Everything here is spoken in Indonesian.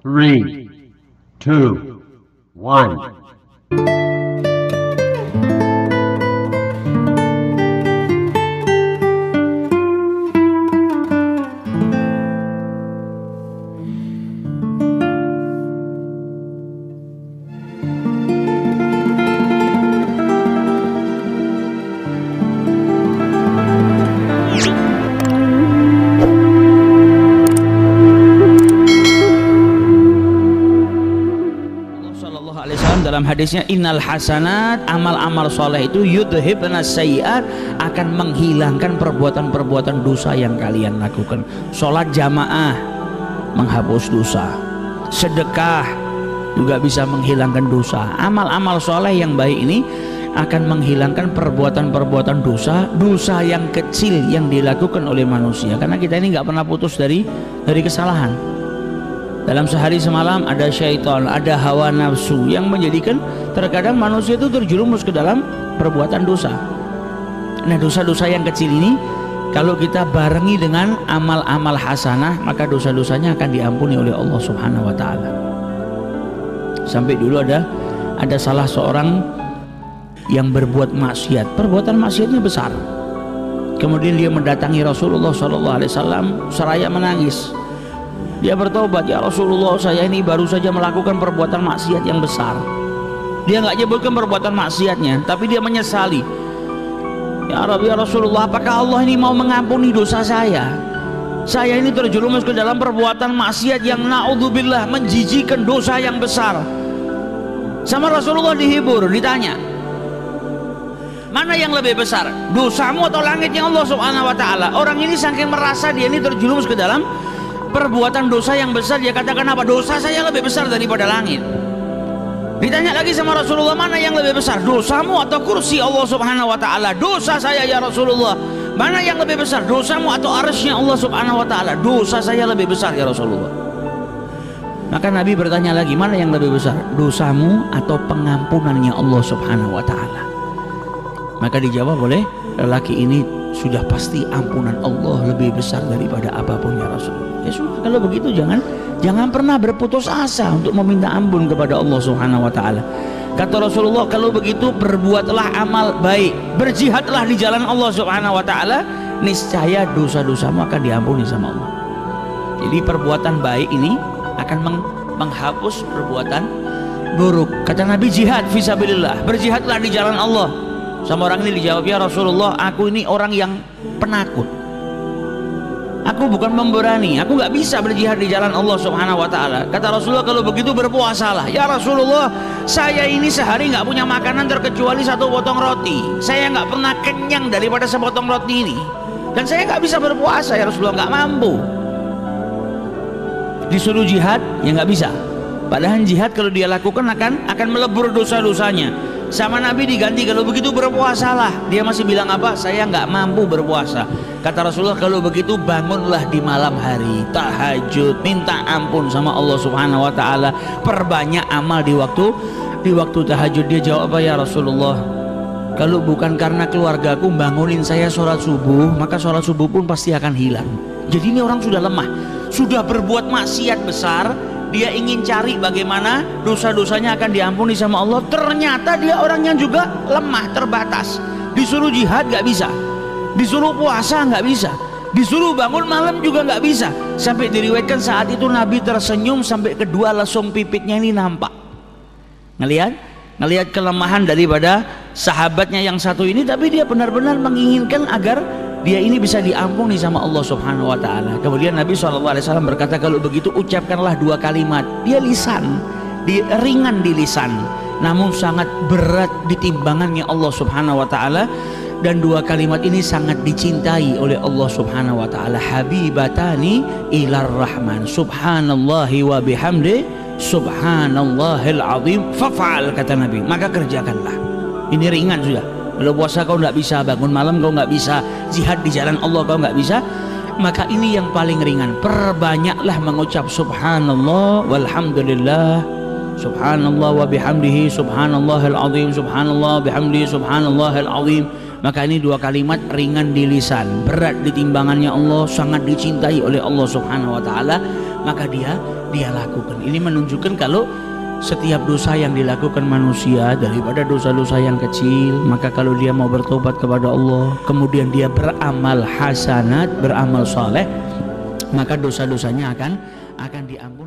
3, 2, 1. Dalam hadisnya, innal hasanat, amal-amal soleh itu yudhibna sayyiat, akan menghilangkan perbuatan-perbuatan dosa yang kalian lakukan. Sholat jamaah menghapus dosa, sedekah juga bisa menghilangkan dosa. Amal-amal soleh yang baik ini akan menghilangkan perbuatan-perbuatan dosa yang kecil yang dilakukan oleh manusia, karena kita ini nggak pernah putus dari kesalahan. Dalam sehari semalam ada syaitan, ada hawa nafsu yang menjadikan terkadang manusia itu terjerumus ke dalam perbuatan dosa. Nah, dosa-dosa yang kecil ini kalau kita barengi dengan amal-amal hasanah, maka dosa-dosanya akan diampuni oleh Allah Subhanahu wa taala. Sampai dulu ada salah seorang yang berbuat maksiat, perbuatan maksiatnya besar. Kemudian dia mendatangi Rasulullah SAW seraya menangis. Dia bertobat, ya Rasulullah, saya ini baru saja melakukan perbuatan maksiat yang besar. Dia nggak nyebutkan perbuatan maksiatnya, tapi dia menyesali. Ya Rabbi, ya Rasulullah, apakah Allah ini mau mengampuni dosa saya? Saya ini terjerumus ke dalam perbuatan maksiat yang naudzubillah, menjijikkan, dosa yang besar. Sama Rasulullah dihibur, ditanya, mana yang lebih besar, dosamu atau langitnya Allah Subhanahu wa taala? Orang ini saking merasa dia ini terjerumus ke dalam perbuatan dosa yang besar, dia katakan apa? Dosa saya lebih besar daripada langit. Ditanya lagi sama Rasulullah, mana yang lebih besar, dosamu atau kursi Allah Subhanahu wa taala? Dosa saya ya Rasulullah. Mana yang lebih besar, dosamu atau arsy-Nya Allah Subhanahu wa taala? Dosa saya lebih besar ya Rasulullah. Maka Nabi bertanya lagi, mana yang lebih besar, dosamu atau pengampunannya Allah Subhanahu wa taala? Maka dijawab oleh lelaki ini, sudah pasti ampunan Allah lebih besar daripada apapun ya Rasulullah. Ya sudah, kalau begitu jangan pernah berputus asa untuk meminta ampun kepada Allah Subhanahu wa taala. Kata Rasulullah, kalau begitu berbuatlah amal baik, berjihadlah di jalan Allah Subhanahu wa taala, niscaya dosa-dosamu akan diampuni sama Allah. Jadi perbuatan baik ini akan menghapus perbuatan buruk. Kata Nabi, jihad fisabilillah, berjihadlah di jalan Allah. Sama orang ini dijawab, ya Rasulullah, aku ini orang yang penakut, aku bukan pemberani, aku nggak bisa berjihad di jalan Allah Subhanahu wa taala. Kata Rasulullah, kalau begitu berpuasalah. Ya Rasulullah, saya ini sehari nggak punya makanan terkecuali satu potong roti. Saya nggak pernah kenyang daripada sepotong roti ini, dan saya nggak bisa berpuasa ya Rasulullah, nggak mampu. Disuruh jihad, ya nggak bisa. Padahal jihad kalau dia lakukan akan melebur dosa-dosanya. Sama Nabi diganti, kalau begitu berpuasalah. Dia masih bilang apa? Saya nggak mampu berpuasa. Kata Rasulullah, kalau begitu bangunlah di malam hari, tahajud, minta ampun sama Allah Subhanahu wa taala, perbanyak amal di waktu tahajud. Dia jawab apa, ya Rasulullah, kalau bukan karena keluargaku bangunin saya sholat subuh, maka sholat subuh pun pasti akan hilang. Jadi ini orang sudah lemah, sudah berbuat maksiat besar, dia ingin cari bagaimana dosa-dosanya akan diampuni sama Allah. Ternyata dia orang yang juga lemah, terbatas. Disuruh jihad gak bisa, disuruh puasa nggak bisa, disuruh bangun malam juga nggak bisa. Sampai diriwayatkan saat itu Nabi tersenyum sampai kedua lesung pipitnya ini nampak. Ngelihat kelemahan daripada sahabatnya yang satu ini, tapi dia benar-benar menginginkan agar dia ini bisa diampuni sama Allah Subhanahu wa taala. Kemudian Nabi SAW berkata, kalau begitu ucapkanlah dua kalimat. Dia ringan di lisan, namun sangat berat di timbangannya Allah Subhanahu wa taala. Dan dua kalimat ini sangat dicintai oleh Allah Subhanahu wa taala. Habibatani ilar rahman, subhanallahi wa bihamdi, subhanallahil azim, fa'al, kata Nabi. Maka kerjakanlah. Ini ringan sudah. Kalau puasa kau nggak bisa, bangun malam kau nggak bisa, jihad di jalan Allah kau nggak bisa, maka ini yang paling ringan. Perbanyaklah mengucap subhanallah walhamdulillah, subhanallah wa bihamdihi, subhanallahil azim, subhanallah bihamdihi, subhanallahil azim. Maka ini dua kalimat ringan di lisan, berat di timbangannya Allah, sangat dicintai oleh Allah Subhanahu wa taala. maka dia lakukan. Ini menunjukkan kalau setiap dosa yang dilakukan manusia daripada dosa-dosa yang kecil, maka kalau dia mau bertobat kepada Allah, kemudian dia beramal hasanat, beramal soleh, maka dosa-dosanya akan diampuni.